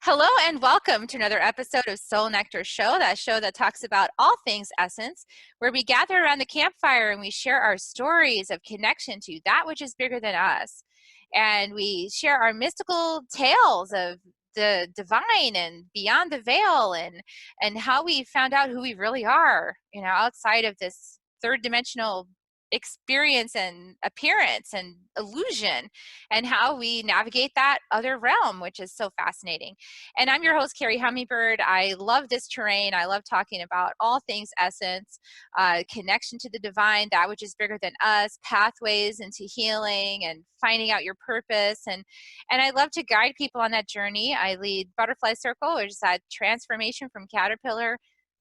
Hello and welcome to another episode of Soul Nectar Show, that show that talks about all things essence, where we gather around the campfire and we share our stories of connection to that which is bigger than us. And we share our mystical tales of the divine and beyond the veil, and how we found out who we really are, outside of this third dimensional experience and appearance and illusion, and how we navigate that other realm, which is so fascinating. And I'm your host, Carrie Hummingbird. I love this terrain. I love talking about all things essence, connection to the divine, that which is bigger than us, pathways into healing and finding out your purpose. And I love to guide people on that journey. I lead Butterfly Circle, which is that transformation from caterpillar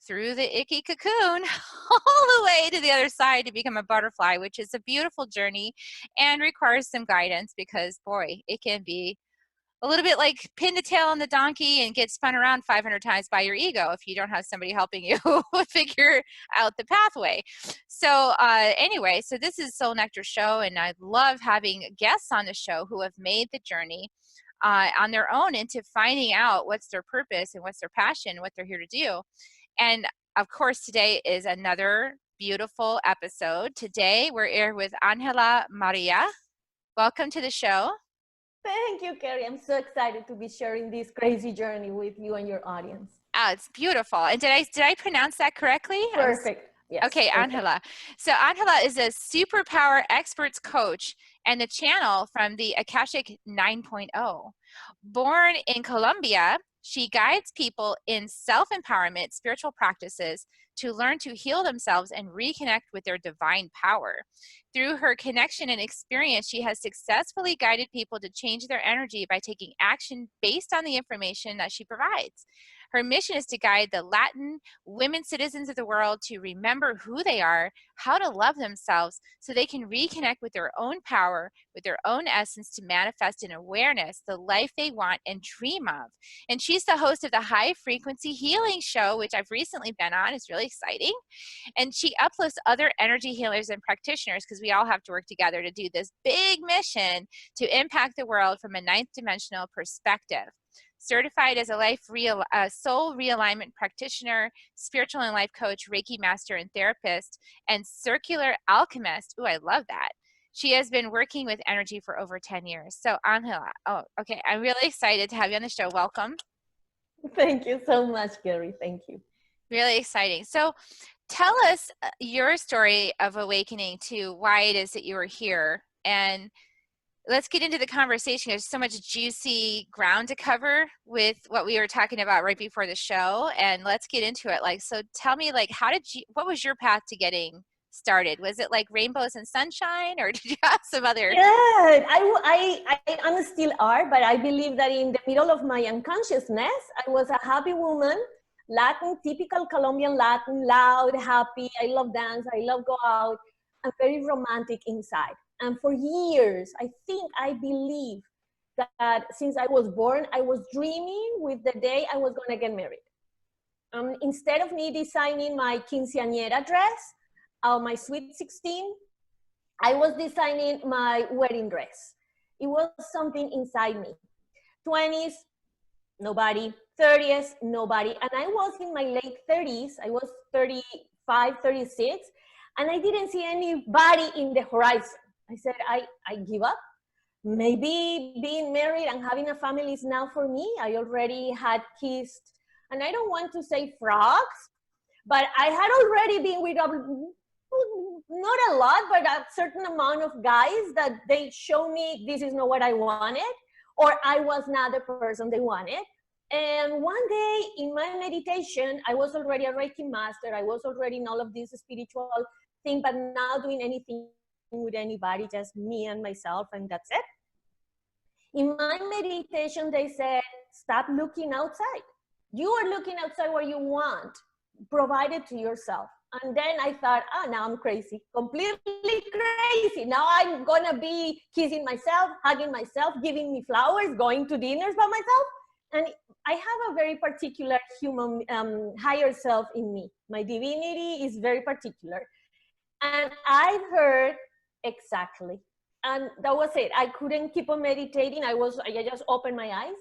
through the icky cocoon all the way to the other side to become a butterfly, which is a beautiful journey and requires some guidance because, boy, it can be a little bit like pin the tail on the donkey and get spun around 500 times by your ego if you don't have somebody helping you figure out the pathway. So anyway, so this is Soul Nectar Show, and I love having guests on the show who have made the journey on their own into finding out what's their purpose and what's their passion, what they're here to do. And of course, today is another beautiful episode. Today, we're here with Angela Maria. Welcome to the show. Thank you, Carrie. I'm so excited to be sharing this crazy journey with you and your audience. Oh, it's beautiful. And did I pronounce that correctly? Perfect. Yes. Okay, perfect. Angela. So Angela is a superpower experts coach and the channel from the Akashic 9.0. Born in Colombia, she guides people in self-empowerment spiritual practices to learn to heal themselves and reconnect with their divine power. Through her connection and experience, she has successfully guided people to change their energy by taking action based on the information that she provides. Her mission is to guide the Latin women citizens of the world to remember who they are, how to love themselves, so they can reconnect with their own power, with their own essence, to manifest in awareness the life they want and dream of. And she's the host of the High Frequency Healing Show, which I've recently been on. It's really exciting. And she uplifts other energy healers and practitioners, because we all have to work together to do this big mission to impact the world from a ninth dimensional perspective. Certified as a soul realignment practitioner, spiritual and life coach, Reiki master and therapist, and circular alchemist. Ooh, I love that. She has been working with energy for over 10 years. So Angela, okay, I'm really excited to have you on the show. Welcome. Thank you so much, Carrie. Thank you. Really exciting. So tell us your story of awakening to why it is that you are here, and let's get into the conversation. There's so much juicy ground to cover with what we were talking about right before the show, and let's get into it. So tell me, what was your path to getting started? Was it like rainbows and sunshine, or did you have some other? Yeah, I'm still are, but I believe that in the middle of my unconsciousness, I was a happy woman, Latin, typical Colombian Latin, loud, happy. I love dance. I love go out. I'm very romantic inside. And for years, I believe that since I was born, I was dreaming with the day I was going to get married. Instead of me designing my Quinceañera dress, my Sweet 16, I was designing my wedding dress. It was something inside me. 20s, nobody. 30s, nobody. And I was in my late 30s. I was 35, 36, and I didn't see anybody in the horizon. I said, I give up. Maybe being married and having a family is now for me. I already had kissed, and I don't want to say frogs, but I had already been with not a lot, but a certain amount of guys that they show me this is not what I wanted, or I was not the person they wanted. And one day in my meditation, I was already a Reiki master. I was already in all of this spiritual thing, but not doing anything with anybody, just me and myself, and that's it. In my meditation, they said, stop looking outside. You are looking outside where you want, provide it to yourself. And then I thought, now I'm crazy, completely crazy. Now I'm gonna be kissing myself, hugging myself, giving me flowers, going to dinners by myself. And I have a very particular human, higher self in me. My divinity is very particular. And I've heard exactly. And that was it. I couldn't keep on meditating. I just opened my eyes.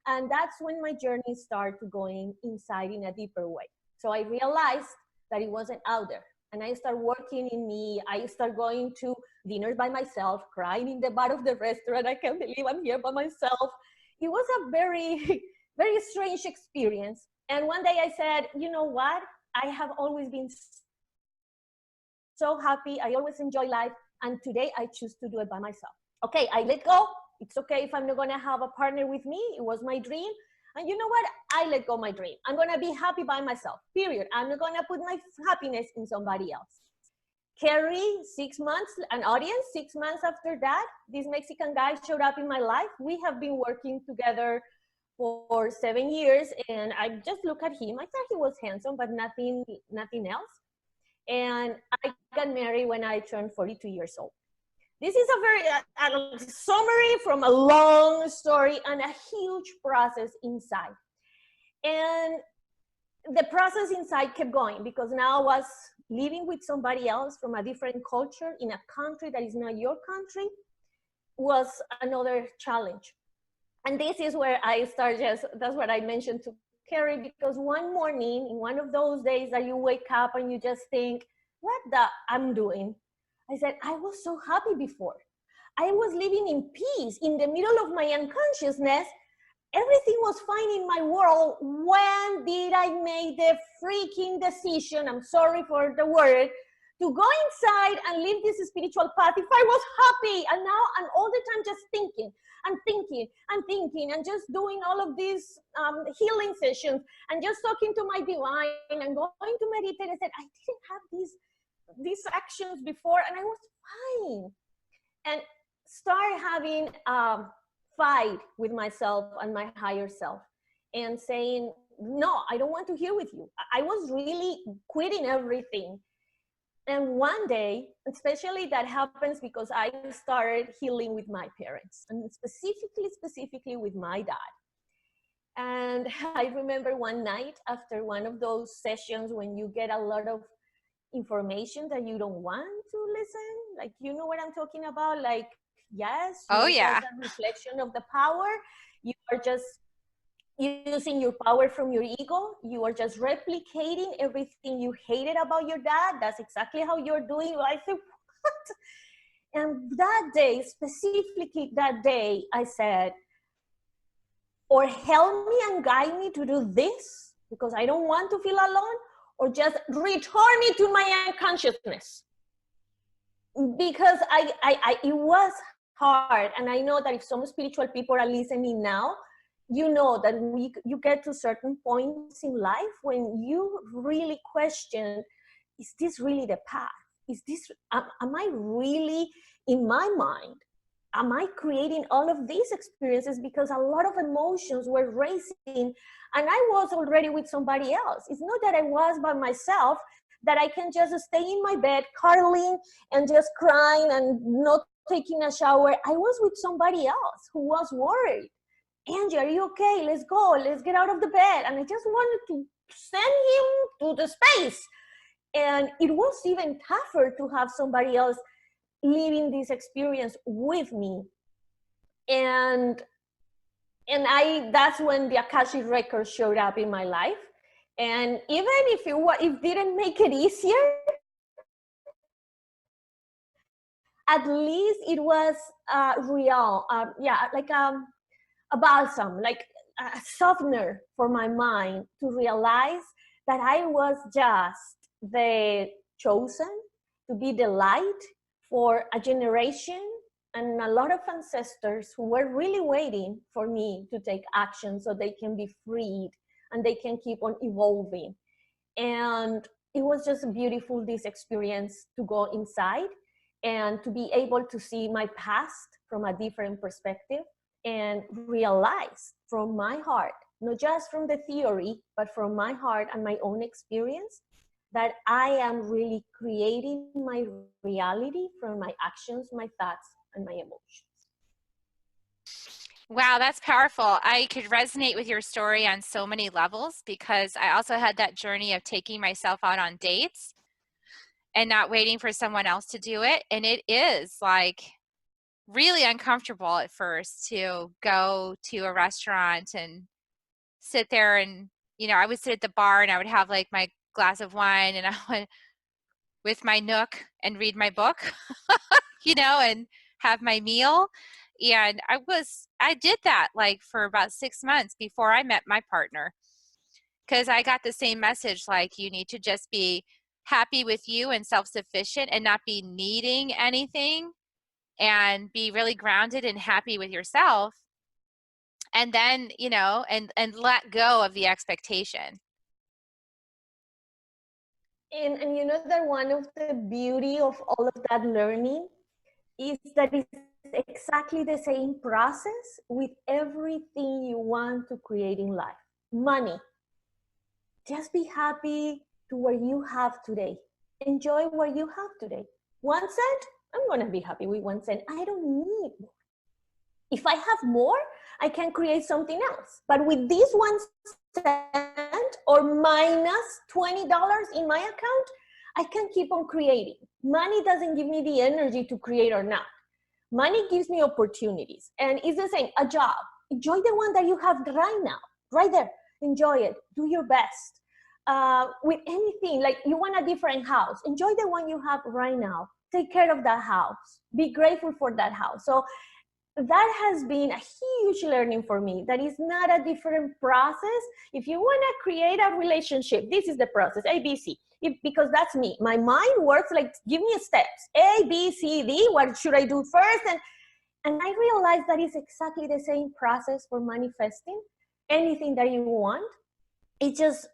And that's when my journey started going inside in a deeper way. So I realized that it wasn't out there. And I started working in me. I started going to dinners by myself, crying in the bar of the restaurant. I can't believe I'm here by myself. It was a very, very strange experience. And one day I said, you know what? I have always been so happy. I always enjoy life. And today I choose to do it by myself. Okay, I let go. It's okay if I'm not going to have a partner with me. It was my dream. And you know what? I let go my dream. I'm going to be happy by myself, period. I'm not going to put my happiness in somebody else. Carrie, 6 months, an audience, 6 months after that, this Mexican guy showed up in my life. We have been working together for 7 years, and I just look at him. I thought he was handsome, but nothing else. And I got married when I turned 42 years old. This is a very summary from a long story and a huge process inside. And the process inside kept going because now I was living with somebody else from a different culture in a country that is not your country was another challenge. And this is where I start that's what I mentioned to Carrie, because one morning, in one of those days that you wake up and you just think, what the I'm doing? I said, I was so happy before. I was living in peace in the middle of my unconsciousness. Everything was fine in my world. When did I make the freaking decision, I'm sorry for the word, to go inside and live this spiritual path if I was happy? And now I'm all the time just thinking and just doing all of these healing sessions and just talking to my divine and going to meditate. I said, I didn't have these actions before and I was fine. And start having fight with myself and my higher self and saying, no, I don't want to hear with you. I was really quitting everything. And one day, especially that happens because I started healing with my parents and specifically with my dad. And I remember one night after one of those sessions when you get a lot of information that you don't want to listen, like, you know what I'm talking about? Like, yes, Oh, yeah. a reflection of the power. You are just using your power from your ego. You are just replicating everything you hated about your dad. That's exactly how you're doing. I said, what? And that day, specifically that day, I said, or help me and guide me to do this because I don't want to feel alone, or just return me to my unconsciousness. Because it was hard. And I know that if some spiritual people are listening now, you know that you get to certain points in life when you really question, is this really the path? Is this, am I really, in my mind, am I creating all of these experiences because a lot of emotions were racing and I was already with somebody else? It's not that I was by myself, that I can just stay in my bed, cuddling and just crying and not taking a shower. I was with somebody else who was worried. Angie, are you okay? Let's go. Let's get out of the bed. And I just wanted to send him to the space. And it was even tougher to have somebody else living this experience with me. And that's when the Akashic record showed up in my life. And even if it didn't make it easier, at least it was real. Like a balsam, like a softener for my mind to realize that I was just the chosen to be the light for a generation and a lot of ancestors who were really waiting for me to take action so they can be freed and they can keep on evolving. And it was just beautiful, this experience, to go inside and to be able to see my past from a different perspective and realize from my heart, not just from the theory, but from my heart and my own experience, that I am really creating my reality from my actions, my thoughts, and my emotions. Wow, that's powerful. I could resonate with your story on so many levels because I also had that journey of taking myself out on dates and not waiting for someone else to do it. And it is like really uncomfortable at first to go to a restaurant and sit there and, I would sit at the bar and I would have like my glass of wine and I would with my nook and read my book, and have my meal. And I did that like for about 6 months before I met my partner, because I got the same message, like you need to just be happy with you and self-sufficient and not be needing anything, and be really grounded and happy with yourself. And then, and let go of the expectation. And you know that one of the beauty of all of that learning is that it's exactly the same process with everything you want to create in life. Money. Just be happy to what you have today. Enjoy what you have today. 1 cent, I'm going to be happy with 1 cent. I don't need more. If I have more, I can create something else. But with this 1 cent or minus $20 in my account, I can keep on creating. Money doesn't give me the energy to create or not. Money gives me opportunities. And it's the same, a job. Enjoy the one that you have right now, right there. Enjoy it. Do your best. With anything, like you want a different house, enjoy the one you have right now. Take care of that house. Be grateful for that house. So that has been a huge learning for me. That is not a different process. If you want to create a relationship, this is the process, A, B, C. Because that's me. My mind works like, give me steps. A, B, C, D. What should I do first? And I realized that it's exactly the same process for manifesting anything that you want. It's just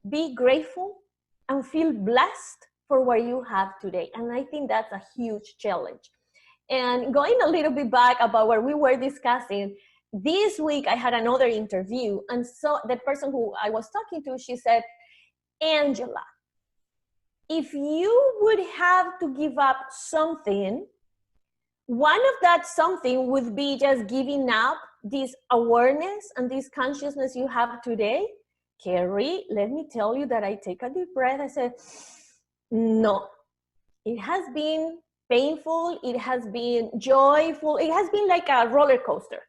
be grateful and feel blessed for what you have today. And I think that's a huge challenge. And going a little bit back about what we were discussing, this week I had another interview. And so the person who I was talking to, she said, Angela, if you would have to give up something, one of that something would be just giving up this awareness and this consciousness you have today. Carrie, let me tell you that I take a deep breath. I said, no, it has been painful. It has been joyful. It has been like a roller coaster.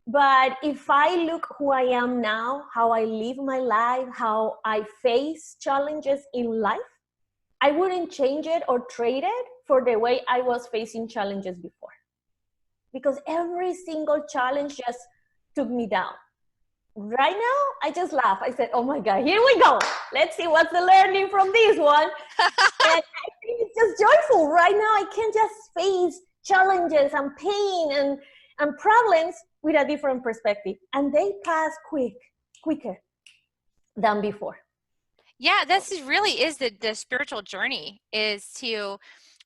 But if I look who I am now, how I live my life, how I face challenges in life, I wouldn't change it or trade it for the way I was facing challenges before. Because every single challenge just took me down. Right now, I just laugh. I said, oh my God, here we go. Let's see what's the learning from this one. And I think it's just joyful. Right now, I can just face challenges and pain and problems with a different perspective. And they pass quicker than before. Yeah, really is the spiritual journey, is to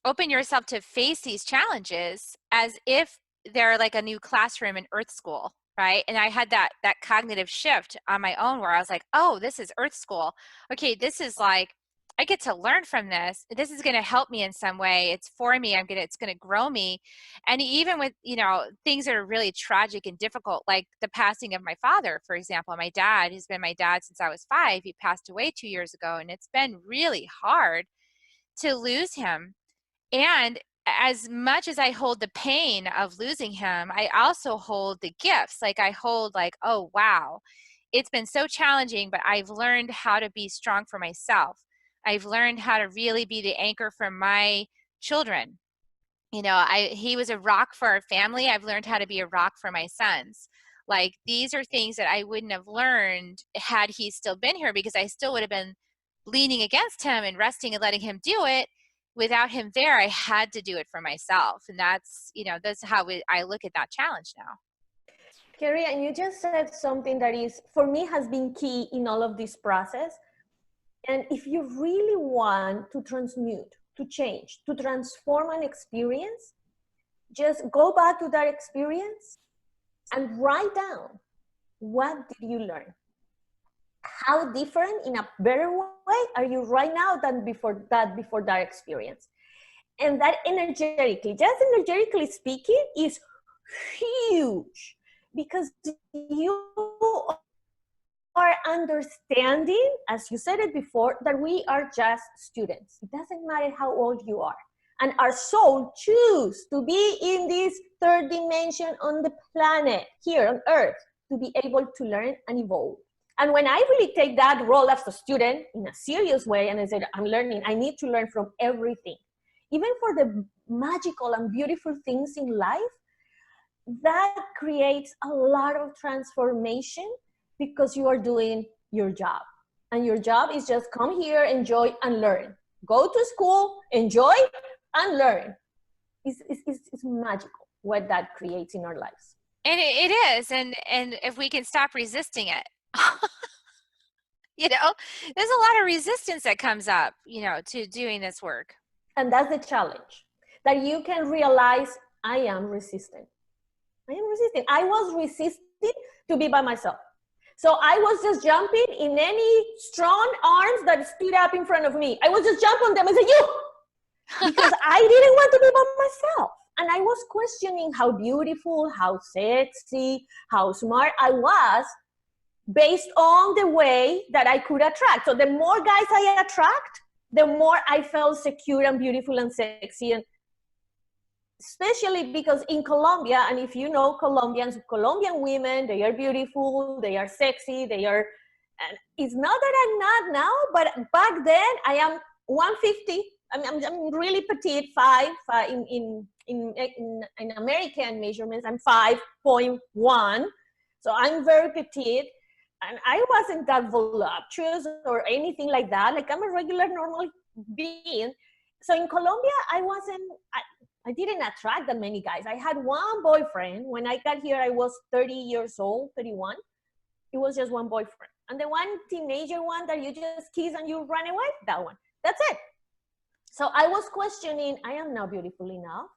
open yourself to face these challenges as if they're like a new classroom in Earth School, right? And I had that cognitive shift on my own where I was like, oh, this is Earth School. Okay, this is like, I get to learn from this. This is going to help me in some way. It's for me. It's going to grow me. And even with, things that are really tragic and difficult, like the passing of my father, for example. My dad, he's been my dad since I was 5. He passed away 2 years ago, and it's been really hard to lose him. And as much as I hold the pain of losing him, I also hold the gifts. Like I hold like, oh, wow, it's been so challenging, but I've learned how to be strong for myself. I've learned how to really be the anchor for my children. He was a rock for our family. I've learned how to be a rock for my sons. Like these are things that I wouldn't have learned had he still been here, because I still would have been leaning against him and resting and letting him do it. Without him there, I had to do it for myself. And that's how I look at that challenge now. Carrie, and you just said something that is, for me, has been key in all of this process. And if you really want to transmute, to change, to transform an experience, just go back to that experience and write down, what did you learn? How different, in a better way, are you right now than before that experience? And that energetically speaking, is huge, because you are understanding, as you said it before, that we are just students. It doesn't matter how old you are. And our soul choose to be in this third dimension on the planet, here on Earth, to be able to learn and evolve. And when I really take that role as a student in a serious way, and I said, I'm learning, I need to learn from everything, even for the magical and beautiful things in life, that creates a lot of transformation because you are doing your job. And your job is just come here, enjoy, and learn. Go to school, enjoy, and learn. It's magical what that creates in our lives. And it is. And if we can stop resisting it, you know, there's a lot of resistance that comes up, you know, to doing this work. And that's the challenge, that you can realize I am resistant. I am resisting. I was resisting to be by myself. So I was just jumping in any strong arms that stood up in front of me. I was just jumping on them and say, you! Because I didn't want to be by myself. And I was questioning how beautiful, how sexy, how smart I was based on the way that I could attract. So the more guys I attract, the more I felt secure and beautiful and sexy. And especially because in Colombia, and if you know Colombians, Colombian women, they are beautiful, they are sexy, they are, and it's not that I'm not now, but back then I am 150. I'm really petite, in American measurements, I'm 5.1. So I'm very petite, and I wasn't that voluptuous or anything like that. Like, I'm a regular, normal being. So in Colombia, I didn't attract that many guys. I had one boyfriend. When I got here, I was 30 years old, 31. It was just one boyfriend. And the one teenager one that you just kiss and you run away, that one. That's it. So I was questioning, I am not beautiful enough.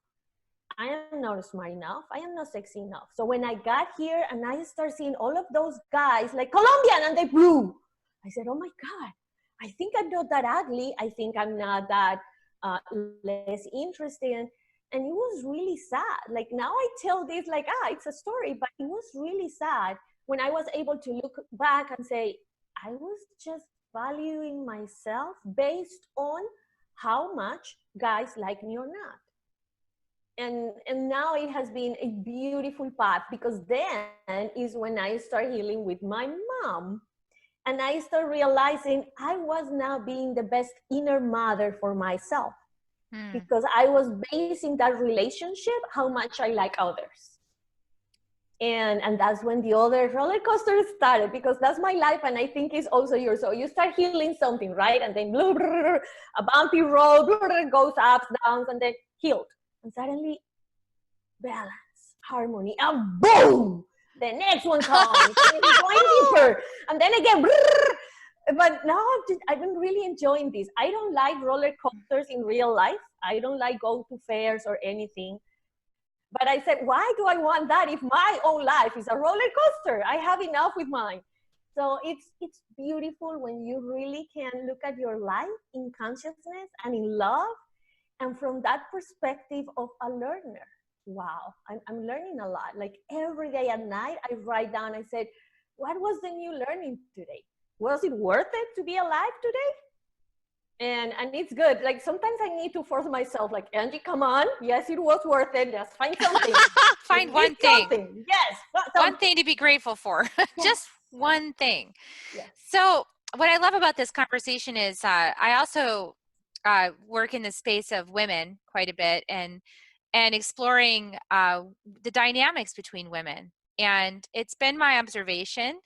I am not smart enough. I am not sexy enough. So when I got here and I started seeing all of those guys like Colombian and they blew, I said, oh my God, I think I'm not that ugly. I think I'm not that less interesting. And it was really sad. Like, now I tell this like, it's a story, but it was really sad when I was able to look back and say, I was just valuing myself based on how much guys like me or not. And now it has been a beautiful path, because then is when I start healing with my mom. And I start realizing I was now being the best inner mother for myself. Because I was basing that relationship how much I like others. And that's when the other roller coaster started, because that's my life, and I think it's also yours. So you start healing something, right? And then blah, blah, blah, a bumpy road goes ups, downs, and then healed. And suddenly, balance, harmony, and boom! The next one comes, and it's going deeper. And then again, but now I've been really enjoying this. I don't like roller coasters in real life. I don't like go to fairs or anything. But I said, why do I want that if my own life is a roller coaster? I have enough with mine. So it's beautiful when you really can look at your life in consciousness and in love. And from that perspective of a learner, wow, I'm learning a lot. Like, every day at night, I write down, I said, what was the new learning today? Was it worth it to be alive today? And it's good. Like, sometimes I need to force myself, like, Angie, come on. Yes, it was worth it. Just find something. Find one thing. Something. Yes. One thing to be grateful for. Yes. Just one thing. Yes. So what I love about this conversation is I also work in the space of women quite a bit, and exploring the dynamics between women. And it's been my observation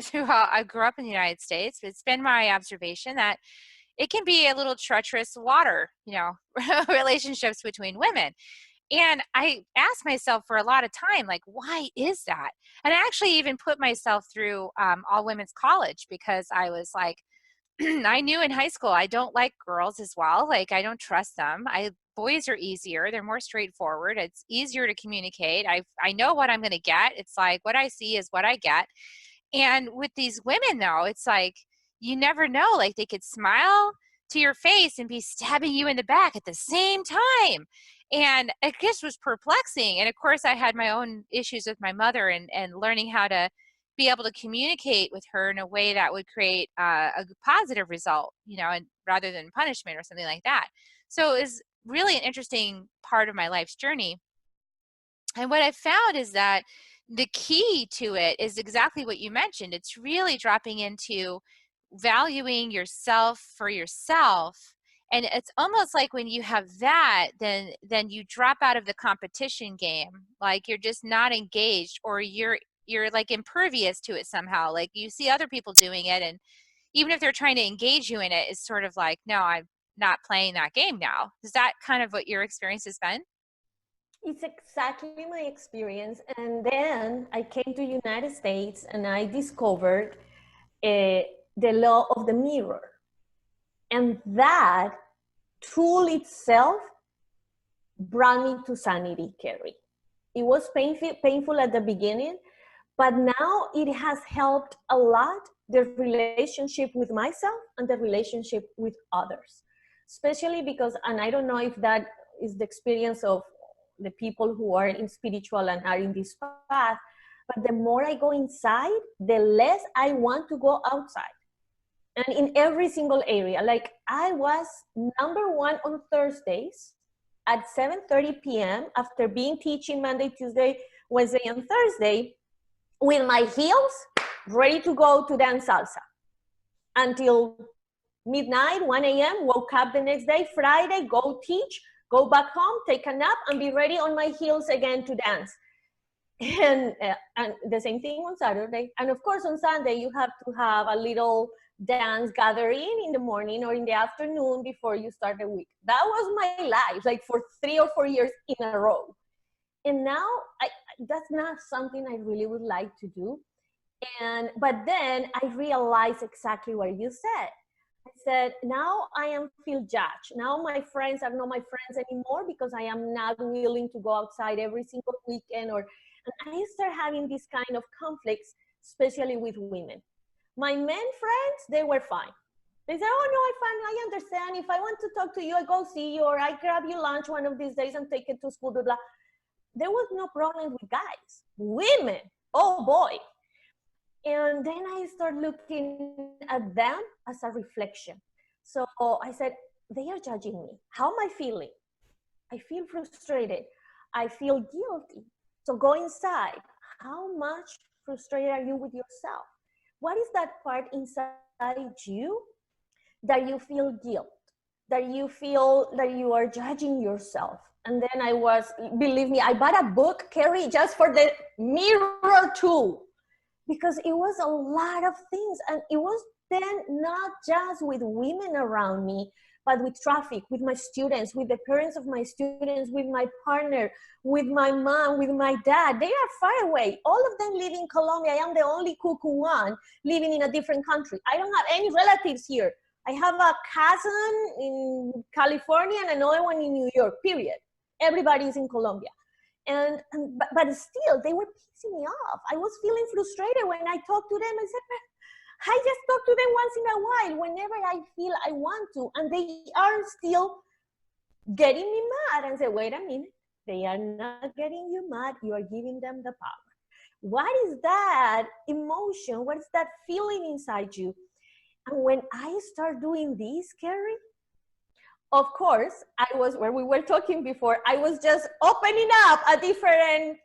throughout, I grew up in the United States, but it's been my observation that it can be a little treacherous water, you know, relationships between women. And I asked myself for a lot of time, like, why is that? And I actually even put myself through all women's college, because I was like, I knew in high school, I don't like girls as well. Like, I don't trust them. Boys are easier. They're more straightforward. It's easier to communicate. I know what I'm going to get. It's like, what I see is what I get. And with these women, though, it's like, you never know. Like, they could smile to your face and be stabbing you in the back at the same time. And it just was perplexing. And of course, I had my own issues with my mother, and learning how to be able to communicate with her in a way that would create a positive result, you know, and rather than punishment or something like that. So really an interesting part of my life's journey. And what I found is that the key to it is exactly what you mentioned. It's really dropping into valuing yourself for yourself. And it's almost like when you have that, then you drop out of the competition game. Like you're just not engaged, or you're like impervious to it somehow. Like you see other people doing it, and even if they're trying to engage you in it, it's sort of like, no, I'm not playing that game now. Is that kind of what your experience has been? It's exactly my experience. And then I came to United States and I discovered the law of the mirror. And that tool itself brought me to sanity, Carrie. It was painful at the beginning, but now it has helped a lot the relationship with myself and the relationship with others. Especially because, and I don't know if that is the experience of the people who are in spiritual and are in this path, but the more I go inside, the less I want to go outside. And in every single area, like I was number one on Thursdays at 7:30 p.m. after being teaching Monday, Tuesday, Wednesday, and Thursday with my heels ready to go to dance salsa until midnight, 1 a.m., woke up the next day, Friday, go teach, go back home, take a nap, and be ready on my heels again to dance. And the same thing on Saturday. And of course, on Sunday, you have to have a little dance gathering in the morning or in the afternoon before you start the week. That was my life, like for 3 or 4 years in a row. And now that's not something I really would like to do. But then I realized exactly what you said. I said, now I am feel judged. Now my friends are not my friends anymore because I am not willing to go outside every single weekend. And I start having these kind of conflicts, especially with women. My men friends, they were fine. They said, oh no, I understand. If I want to talk to you, I go see you, or I grab you lunch one of these days and take it to school, blah, blah. There was no problem with guys. Women, oh boy. And then I start looking at them as a reflection. So I said, they are judging me. How am I feeling? I feel frustrated. I feel guilty. So go inside. How much frustrated are you with yourself? What is that part inside you that you feel guilt, that you feel that you are judging yourself? And then believe me, I bought a book, Carrie, just for the mirror tool, because it was a lot of things. And it was then not just with women around me, but with traffic, with my students, with the parents of my students, with my partner, with my mom, with my dad. They are far away. All of them live in Colombia. I am the only cuckoo one living in a different country. I don't have any relatives here. I have a cousin in California and another one in New York, period. Everybody is in Colombia. But still, they were pissing me off. I was feeling frustrated when I talked to them. I said, I just talk to them once in a while, whenever I feel I want to. And they are still getting me mad. And say, wait a minute, they are not getting you mad. You are giving them the power. What is that emotion? What is that feeling inside you? And when I start doing this, Carrie, of course, I was, where we were talking before, I was just opening up a different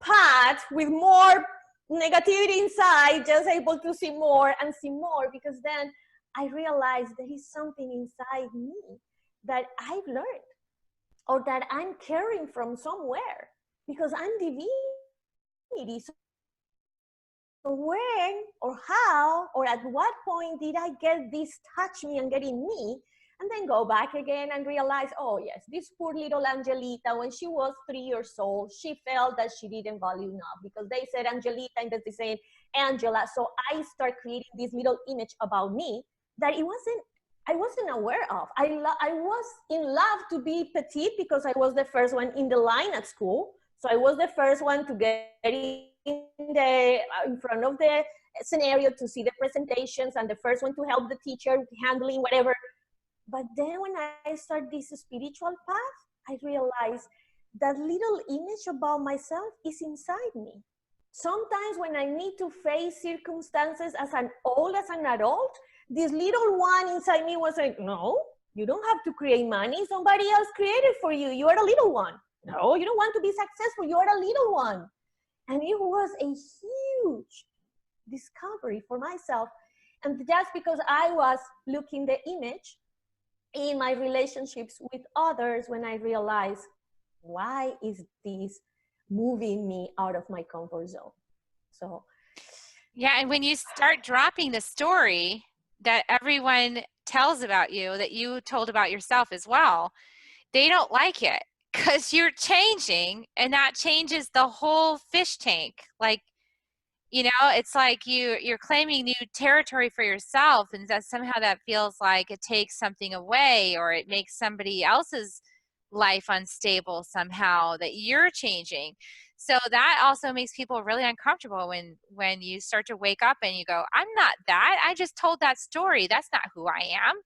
path with more negativity inside, just able to see more and see more, because then I realized there is something inside me that I've learned or that I'm carrying from somewhere, because I'm divinity. So when or how or at what point did I get this touch me and get in me? And then go back again and realize, oh yes, this poor little Angelita, when she was 3 years old, she felt that she didn't value enough because they said Angelita and they said Angela. So I start creating this little image about me that I wasn't aware of. I was in love to be petite because I was the first one in the line at school. So I was the first one to get in front of the scenario to see the presentations and the first one to help the teacher handling whatever. But then when I start this spiritual path, I realize that little image about myself is inside me. Sometimes when I need to face circumstances as an adult, this little one inside me was like, no, You don't have to create money. Somebody else created for you. You are a little one. No, you don't want to be successful. You are a little one. And it was a huge discovery for myself. And just because I was looking the image in my relationships with others, when I realized, why is this moving me out of my comfort zone? So yeah, and when you start dropping the story that everyone tells about you, that you told about yourself as well, they don't like it because you're changing, and that changes the whole fish tank. Like, you know, it's like you're claiming new territory for yourself, and that somehow that feels like it takes something away, or it makes somebody else's life unstable somehow, that you're changing. So that also makes people really uncomfortable when you start to wake up and you go, I'm not that. I just told that story. That's not who I am.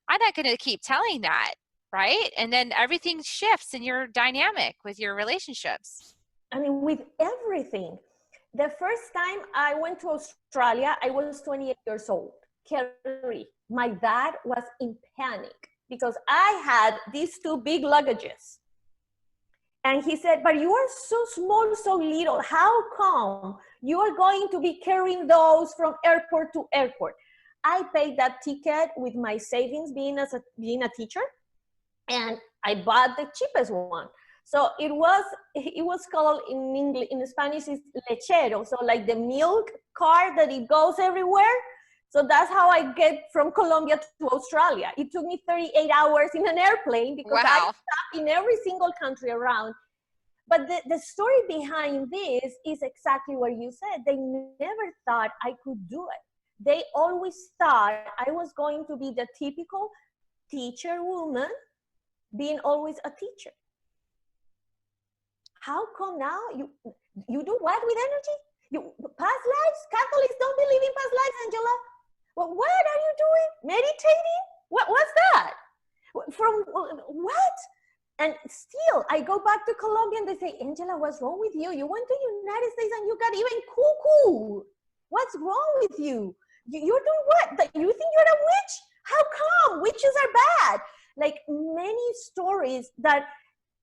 I'm not going to keep telling that, right? And then everything shifts in your dynamic with your relationships. I mean, with everything. The first time I went to Australia, I was 28 years old. Carrie, my dad was in panic because I had these two big luggages. And he said, but you are so small, so little. How come you are going to be carrying those from airport to airport? I paid that ticket with my savings being a teacher, and I bought the cheapest one. So it was called in English, in Spanish is lechero. So like the milk cart that it goes everywhere. So that's how I get from Colombia to Australia. It took me 38 hours in an airplane because I stopped in every single country around. But the story behind this is exactly what you said. They never thought I could do it. They always thought I was going to be the typical teacher woman, being always a teacher. How come now you do what with energy? You past lives? Catholics don't believe in past lives, Angela. Well, what are you doing? Meditating? What's that? From what? And still, I go back to Colombia and they say, Angela, what's wrong with you? You went to the United States and you got even cuckoo. What's wrong with you? You're doing what? You think you're a witch? How come? Witches are bad. Like many stories that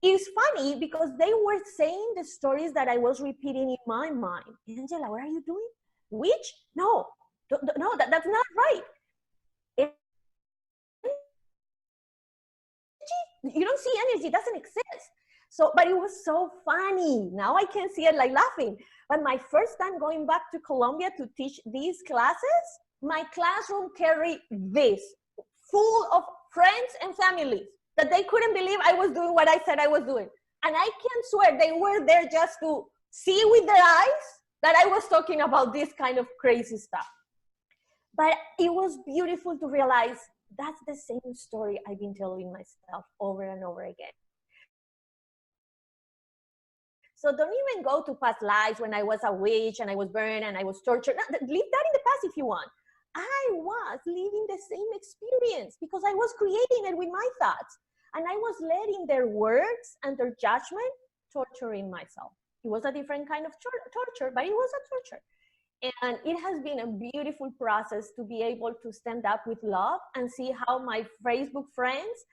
is funny because they were saying the stories that I was repeating in my mind. Angela, what are you doing? Witch? No, that's not right. You don't see energy, it doesn't exist. So, but it was so funny. Now I can see it like laughing. But my first time going back to Colombia to teach these classes, my classroom carried this, full of friends and families that they couldn't believe I was doing what I said I was doing. And I can swear they were there just to see with their eyes that I was talking about this kind of crazy stuff. But it was beautiful to realize that's the same story I've been telling myself over and over again. So don't even go to past lives when I was a witch and I was burned and I was tortured. No, leave that in the past if you want. I was living the same experience because I was creating it with my thoughts. And I was letting their words and their judgment torturing myself. It was a different kind of torture, but it was a torture. And it has been a beautiful process to be able to stand up with love and see how my Facebook friends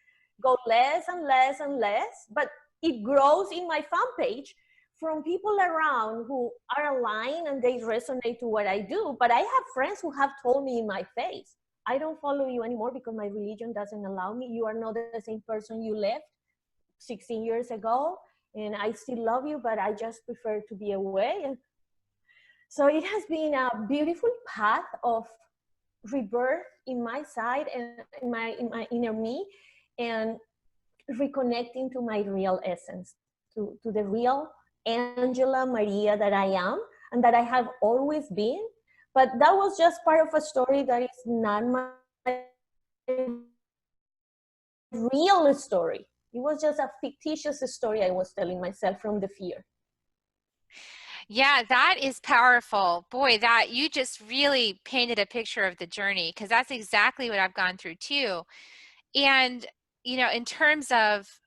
go less and less and less, but it grows in my fan page from people around who are aligned and they resonate to what I do. But I have friends who have told me in my face, I don't follow you anymore because my religion doesn't allow me. You are not the same person you left 16 years ago. And I still love you, but I just prefer to be away. So it has been a beautiful path of rebirth in my side and in my inner me, and reconnecting to my real essence, to the real Angela Maria that I am and that I have always been. But that was just part of a story that is not my real story. It was just a fictitious story I was telling myself from the fear. Yeah, that is powerful. Boy, that you just really painted a picture of the journey, because that's exactly what I've gone through too. And, you know, in terms of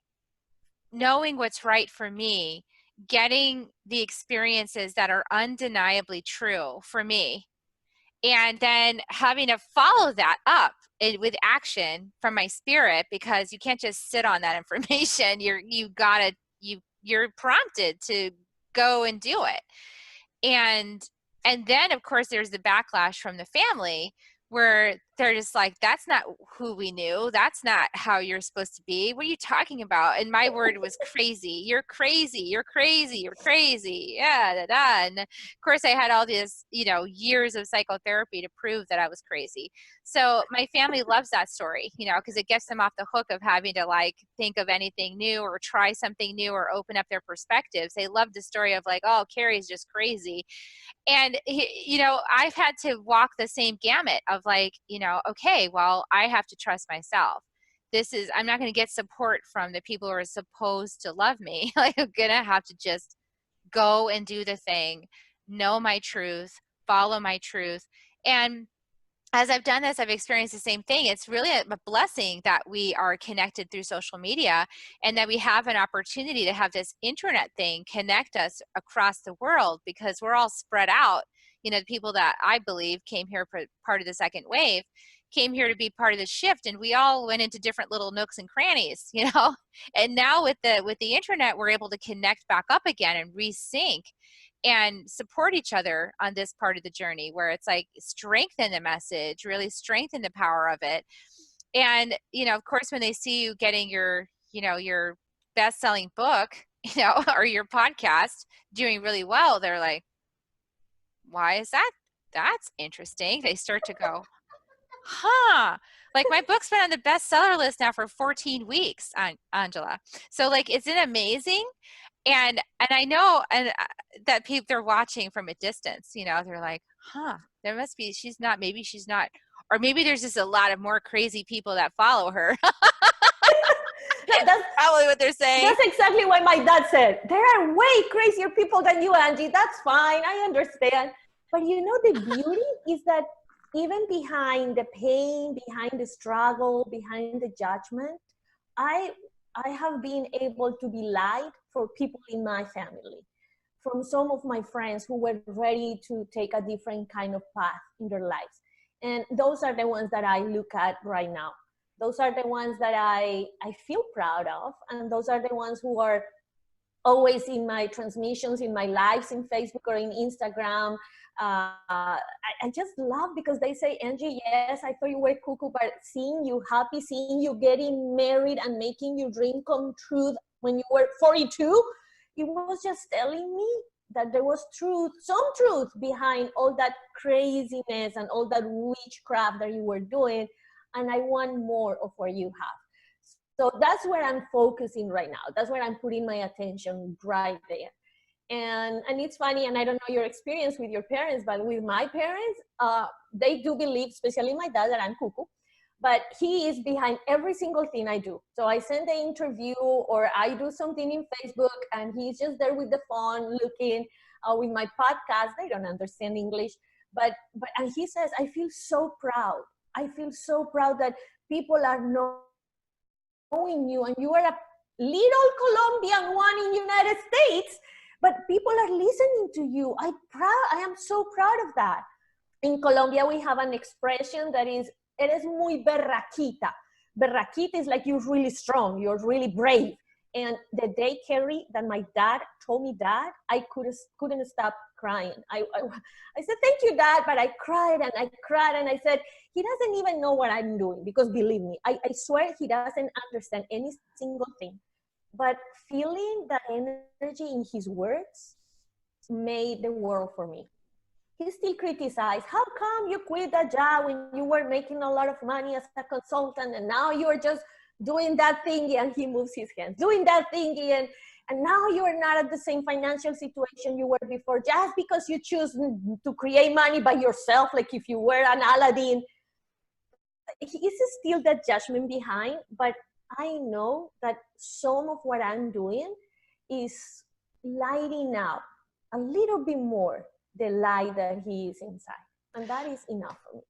knowing what's right for me, getting the experiences that are undeniably true for me, And then having to follow that up with action from my spirit, because you can't just sit on that information. You're prompted to go and do it. And then of course there's the backlash from the family, where they're just like, that's not who we knew. That's not how you're supposed to be. What are you talking about? And my word was crazy. You're crazy. You're crazy. You're crazy. Yeah, da, da. And of course I had all these, years of psychotherapy to prove that I was crazy. So my family loves that story, because it gets them off the hook of having to like think of anything new or try something new or open up their perspectives. They love the story of like, oh, Carrie's just crazy. And I've had to walk the same gamut of like, okay, well, I have to trust myself. I'm not going to get support from the people who are supposed to love me. Like, I'm going to have to just go and do the thing, know my truth, follow my truth. And as I've done this, I've experienced the same thing. It's really a blessing that we are connected through social media, and that we have an opportunity to have this internet thing connect us across the world, because we're all spread out. The people that I believe came here for part of the second wave came here to be part of the shift, and we all went into different little nooks and crannies, and now with the internet, we're able to connect back up again and resync and support each other on this part of the journey, where it's like strengthen the message, really strengthen the power of it. And, of course, when they see you getting your best-selling book, or your podcast doing really well, they're like, why is that? That's interesting. They start to go, huh, like my book's been on the bestseller list now for 14 weeks, Angela. So like, isn't it amazing? And I know that people, they're watching from a distance, they're like, huh, maybe she's not, or maybe there's just a lot of more crazy people that follow her. That's probably what they're saying. That's exactly what my dad said. There are way crazier people than you, Angie. That's fine. I understand. But the beauty is that even behind the pain, behind the struggle, behind the judgment, I have been able to be light for people in my family, from some of my friends who were ready to take a different kind of path in their lives. And those are the ones that I look at right now. Those are the ones that I feel proud of. And those are the ones who are always in my transmissions, in my lives in Facebook or in Instagram. I just love, because they say, Angie, yes, I thought you were cuckoo, but seeing you happy, seeing you getting married and making your dream come true when you were 42, it was just telling me that there was some truth behind all that craziness and all that witchcraft that you were doing. And I want more of what you have. So that's where I'm focusing right now. That's where I'm putting my attention right there. And it's funny, and I don't know your experience with your parents, but with my parents, they do believe, especially my dad, that I'm cuckoo. But he is behind every single thing I do. So I send the interview or I do something in Facebook, and he's just there with the phone looking. With my podcast, they don't understand English. But and he says, I feel so proud. I feel so proud that people are knowing you, and you are a little Colombian one in United States, but people are listening to you. I am so proud of that. In Colombia, we have an expression that is, eres muy berraquita. Berraquita is like you're really strong, you're really brave. And the day, Carrie, that my dad told me that, I couldn't stop crying. I said, thank you, Dad, but I cried and I cried, and I said, he doesn't even know what I'm doing, because believe me, I swear he doesn't understand any single thing. But feeling that energy in his words made the world for me. He still criticized, how come you quit that job when you were making a lot of money as a consultant, and now you're just doing that thingy, and he moves his hands, doing that thingy, and now you're not at the same financial situation you were before, just because you choose to create money by yourself, like if you were an Aladdin. Is still that judgment behind, but I know that some of what I'm doing is lighting up a little bit more the light that he is inside. And that is enough for me.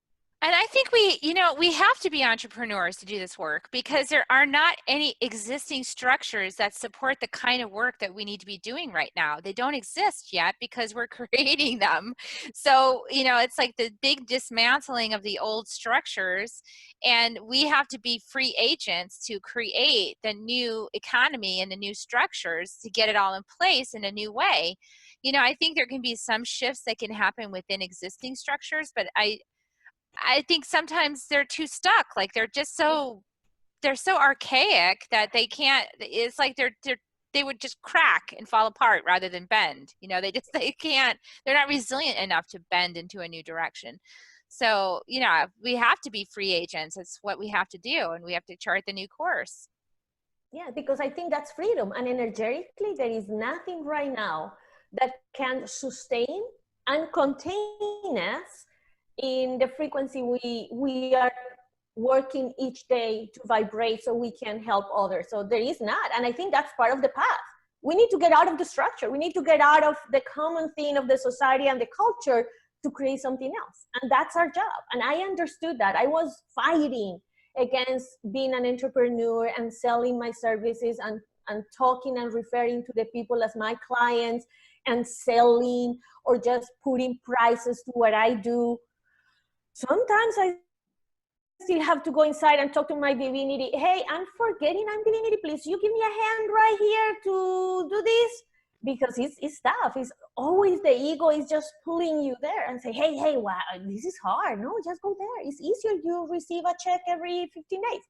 And I think we have to be entrepreneurs to do this work, because there are not any existing structures that support the kind of work that we need to be doing right now. They don't exist yet because we're creating them. So, it's like the big dismantling of the old structures, and we have to be free agents to create the new economy and the new structures to get it all in place in a new way. I think there can be some shifts that can happen within existing structures, but I think sometimes they're too stuck. Like they're so archaic that they can't. It's like they would just crack and fall apart rather than bend. They can't. They're not resilient enough to bend into a new direction. So we have to be free agents. It's what we have to do, and we have to chart the new course. Yeah, because I think that's freedom, and energetically, there is nothing right now that can sustain and contain us in the frequency we are working each day to vibrate, so we can help others. So there is not, and I think that's part of the path. We need to get out of the structure. We need to get out of the common thing of the society and the culture to create something else, and that's our job. And I understood that. I was fighting against being an entrepreneur and selling my services and talking and referring to the people as my clients and selling or just putting prices to what I do. Sometimes I still have to go inside and talk to my divinity. Hey, I'm forgetting, I'm divinity. Please, you give me a hand right here to do this, because it's tough. It's always the ego is just pulling you there and say, hey, wow, this is hard. No, just go there. It's easier. You receive a check every 15 days,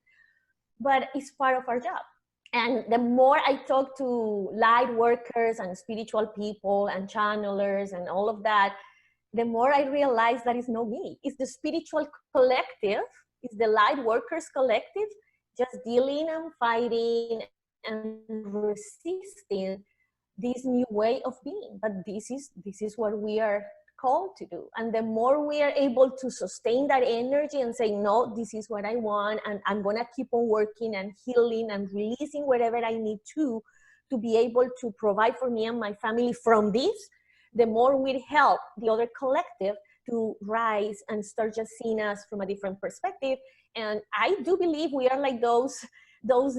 but it's part of our job. And the more I talk to light workers and spiritual people and channelers and all of that, the more I realize that it's not me. It's the spiritual collective, it's the light workers collective, just dealing and fighting and resisting this new way of being. But this is what we are called to do. And the more we are able to sustain that energy and say, no, this is what I want, and I'm gonna keep on working and healing and releasing whatever I need to be able to provide for me and my family from this, the more we help the other collective to rise and start just seeing us from a different perspective. And I do believe we are like those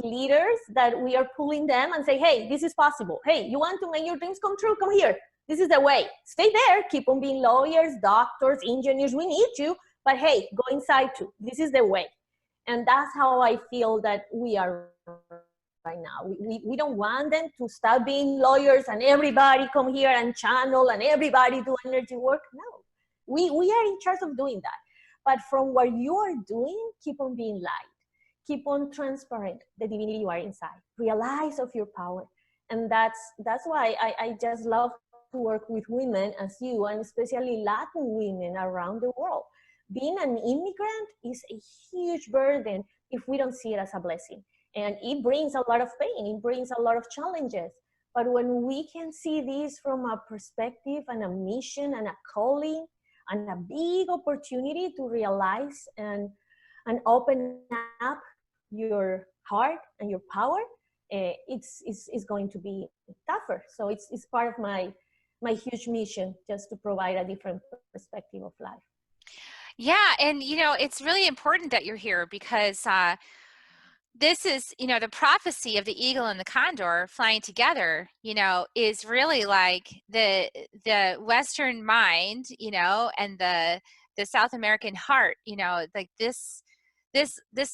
leaders that we are pulling them and say, hey, this is possible. Hey, you want to make your dreams come true? Come here. This is the way. Stay there. Keep on being lawyers, doctors, engineers. We need you. But hey, go inside too. This is the way. And that's how I feel that we are right now. We don't want them to stop being lawyers and everybody come here and channel and everybody do energy work. No, we are in charge of doing that. But from what you are doing, keep on being light. Keep on transparent, the divinity you are inside. Realize of your power. And that's why I just love to work with women as you, and especially Latin women around the world. Being an immigrant is a huge burden if we don't see it as a blessing. And it brings a lot of pain, it brings a lot of challenges. But when we can see this from a perspective and a mission and a calling and a big opportunity to realize and open up your heart and your power, it's going to be tougher. So it's part of my huge mission, just to provide a different perspective of life. Yeah, and it's really important that you're here, because this is, the prophecy of the eagle and the condor flying together, is really like the Western mind, and the South American heart, like this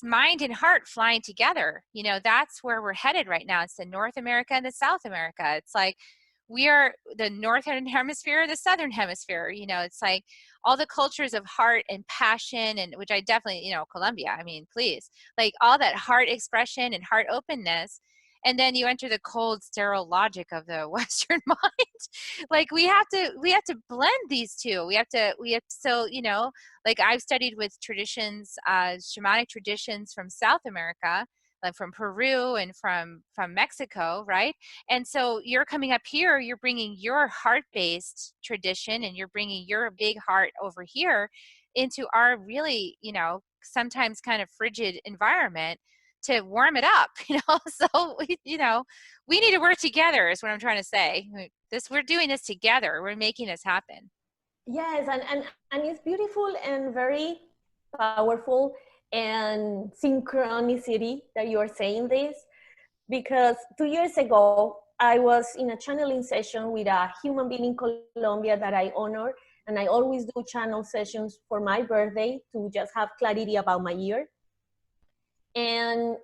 mind and heart flying together. That's where we're headed right now. It's the North America and the South America. It's like we are the Northern Hemisphere, the Southern Hemisphere. It's like all the cultures of heart and passion, and which I definitely, Colombia, I mean, please, like all that heart expression and heart openness. And then you enter the cold, sterile logic of the Western mind. Like we have to blend these two. So, like I've studied with traditions, shamanic traditions from South America, like from Peru and from Mexico, right? And so you're coming up here, you're bringing your heart-based tradition, and you're bringing your big heart over here into our really, sometimes kind of frigid environment to warm it up, So, we need to work together is what I'm trying to say. We're doing this together. We're making this happen. Yes, and it's beautiful and very powerful and synchronicity that you're saying this, because 2 years ago, I was in a channeling session with a human being in Colombia that I honor, and I always do channel sessions for my birthday to just have clarity about my year. And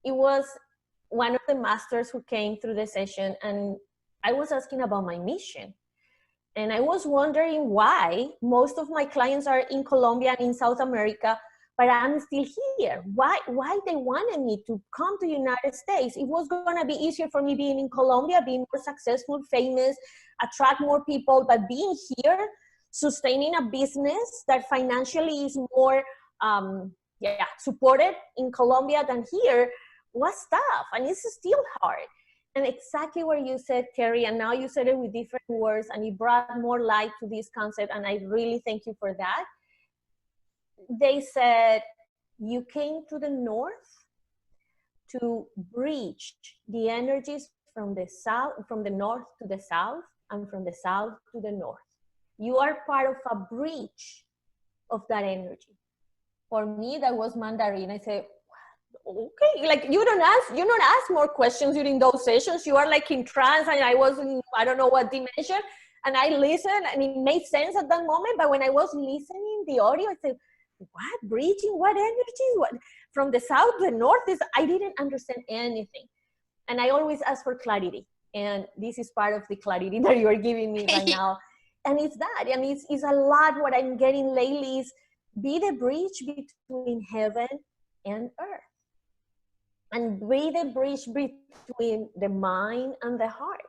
it was one of the masters who came through the session, and I was asking about my mission. And I was wondering why most of my clients are in Colombia and in South America, but I'm still here. Why they wanted me to come to the United States? It was going to be easier for me being in Colombia, being more successful, famous, attract more people, but being here, sustaining a business that financially is more supported in Colombia than here was tough, and it's still hard. And exactly what you said, Terry, and now you said it with different words, and you brought more light to this concept, and I really thank you for that. They said you came to the north to bridge the energies from the south, from the north to the south, and from the south to the north. You are part of a bridge of that energy. For me, that was Mandarin. I said, okay, like you don't ask more questions during those sessions. You are like in trance, and I was in, I don't know what dimension, and I listened, and it made sense at that moment. But when I was listening the audio, I said, what breaching? What energies? What from the south to the north is? I didn't understand anything, and I always ask for clarity, and this is part of the clarity that you are giving me right now. And it's that, and it's a lot. What I'm getting lately is be the bridge between heaven and earth. And be the bridge between the mind and the heart,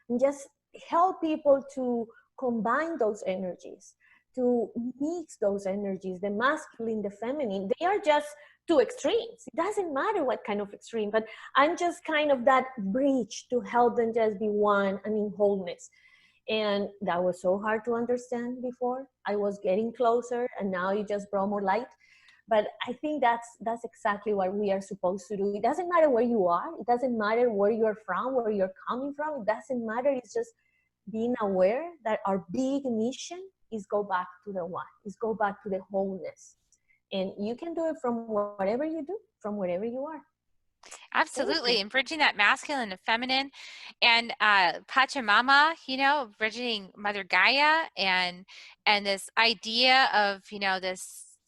and just help people to combine those energies, to mix those energies, the masculine, the feminine. They are just two extremes. It doesn't matter what kind of extreme, but I'm just kind of that bridge to help them just be one and in wholeness. And that was so hard to understand before. I was getting closer, and now you just brought more light. But I think that's exactly what we are supposed to do. It doesn't matter where you are. It doesn't matter where you're from, where you're coming from. It doesn't matter. It's just being aware that our big mission is go back to the one, is go back to the wholeness. And you can do it from whatever you do, from wherever you are. Absolutely. And bridging that masculine and feminine, and Pachamama, bridging Mother Gaia, and this idea of,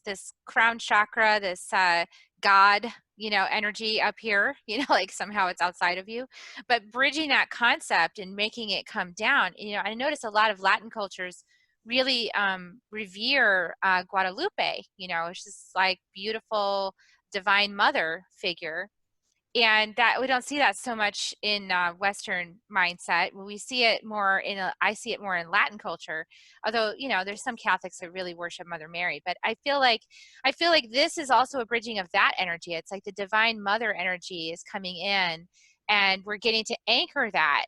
this crown chakra, this God, energy up here, like somehow it's outside of you, but bridging that concept and making it come down. I notice a lot of Latin cultures really revere Guadalupe, it's just like beautiful divine mother figure. And that we don't see that so much in Western mindset. We see it more I see it more in Latin culture. Although, there's some Catholics that really worship Mother Mary, but I feel like this is also a bridging of that energy. It's like the divine mother energy is coming in, and we're getting to anchor that,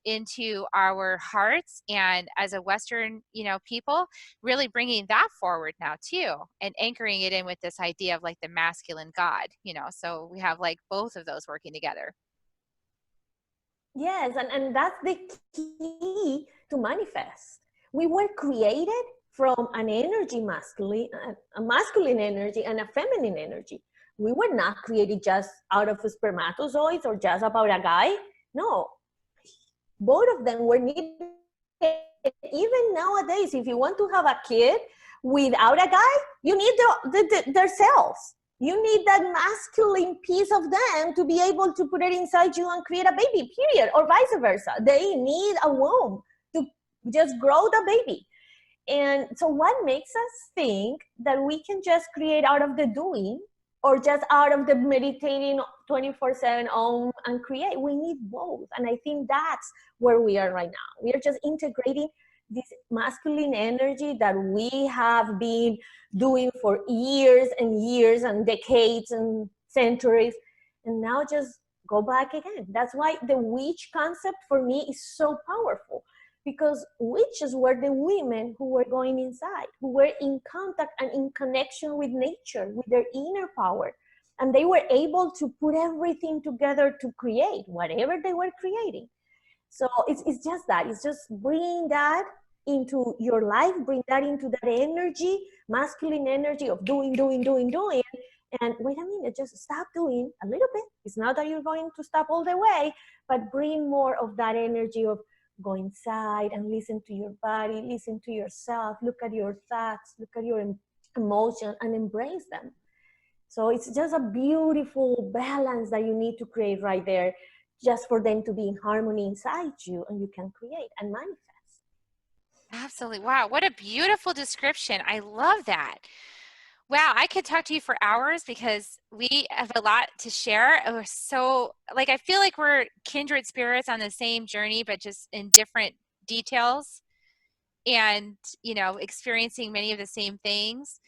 into our hearts, and as a Western, people, really bringing that forward now too, and anchoring it in with this idea of like the masculine God, so we have like both of those working together. Yes, and that's the key to manifest. We were created from an energy a masculine energy and a feminine energy. We were not created just out of spermatozoids or just about a guy. No, both of them were needed. Even nowadays, if you want to have a kid without a guy, you need their cells. You need that masculine piece of them to be able to put it inside you and create a baby, period, or vice versa. They need a womb to just grow the baby. And so what makes us think that we can just create out of the doing, or just out of the meditating 24/7 on and create? We need both. And I think that's where we are right now. We are just integrating this masculine energy that we have been doing for years and years and decades and centuries, and now just go back again. That's why the witch concept for me is so powerful, because witches were the women who were going inside, who were in contact and in connection with nature, with their inner power. And they were able to put everything together to create whatever they were creating. So it's just that. It's just bringing that into your life, bring that into that energy, masculine energy of doing. And wait a minute, just stop doing a little bit. It's not that you're going to stop all the way, but bring more of that energy of go inside and listen to your body, listen to yourself, look at your thoughts, look at your emotions, and embrace them. So it's just a beautiful balance that you need to create right there, just for them to be in harmony inside you, and you can create and manifest. Absolutely. Wow, what a beautiful description. I love that. Wow, I could talk to you for hours because we have a lot to share. We're so, like, I feel like we're kindred spirits on the same journey, but just in different details and, you know, experiencing many of the same things.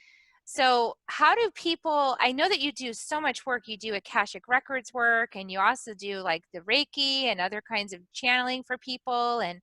So how do people, I know that you do so much work, you do Akashic Records work, and you also do like the Reiki and other kinds of channeling for people. And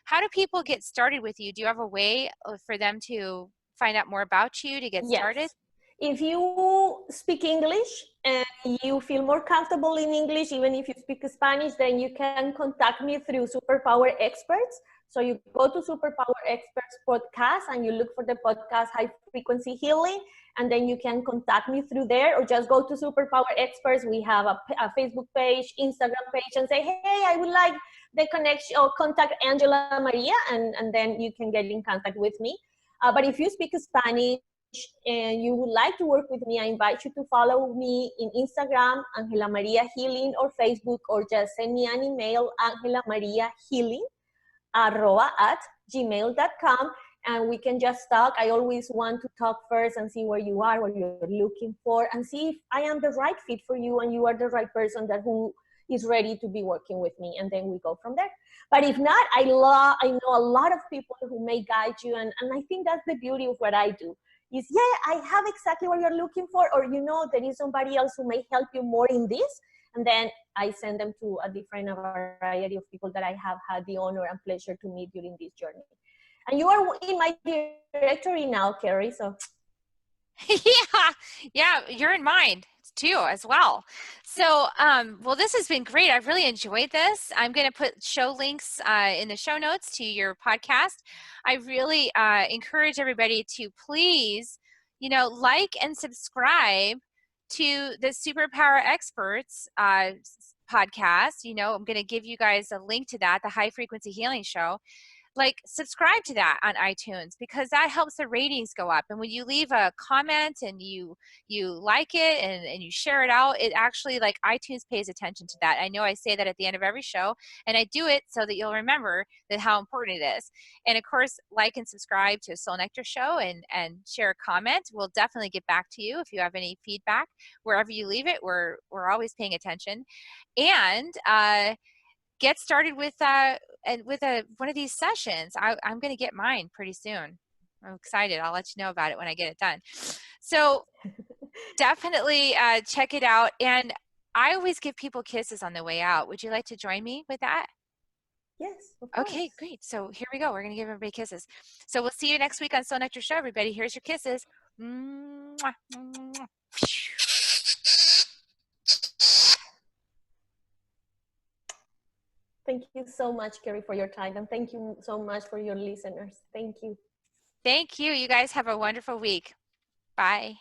how do people get started with you? Do you have a way for them to find out more about you to get started? Yes. If you speak English and you feel more comfortable in English, even if you speak Spanish, then you can contact me through Superpower Experts. So you go to Superpower Experts podcast and you look for the podcast High Frequency Healing, and then you can contact me through there, or just go to Superpower Experts. We have a Facebook page, Instagram page, and say, hey, I would like the connection, or contact Angela Maria, and then you can get in contact with me. But if you speak Spanish and you would like to work with me, I invite you to follow me in Instagram, Angela Maria Healing, or Facebook, or just send me an email, angelamariahealing@gmail.com, and we can just talk. I always want to talk first and see where you are, what you're looking for, and see if I am the right fit for you and you are the right person who is ready to be working with me, and then we go from there. But if not, I know a lot of people who may guide you, and I think that's the beauty of what I do. Is, I have exactly what you're looking for, or there is somebody else who may help you more in this, and then I send them to a different variety of people that I have had the honor and pleasure to meet during this journey. And you are in my directory now, Carrie, so. Yeah, you're in mine too as well. So, well, this has been great. I've really enjoyed this. I'm going to put show links in the show notes to your podcast. I really encourage everybody to please, like and subscribe to the Superpower Experts podcast. I'm going to give you guys a link to that, the High Frequency Healing Show. Like, subscribe to that on iTunes, because that helps the ratings go up. And when you leave a comment and you like it and you share it out, it actually, like, iTunes pays attention to that. I know I say that at the end of every show, and I do it so that you'll remember that how important it is. And of course, like and subscribe to Soul Nectar Show and share a comment. We'll definitely get back to you if you have any feedback. Wherever you leave it, we're always paying attention. And get started with one of these sessions. I'm going to get mine pretty soon. I'm excited. I'll let you know about it when I get it done. So definitely check it out. And I always give people kisses on the way out. Would you like to join me with that? Yes, of course. Okay, great. So here we go. We're going to give everybody kisses. So we'll see you next week on Soul Nectar Show, everybody. Here's your kisses. Mwah, mwah. Thank you so much, Carrie, for your time. And thank you so much for your listeners. Thank you. Thank you. You guys have a wonderful week. Bye.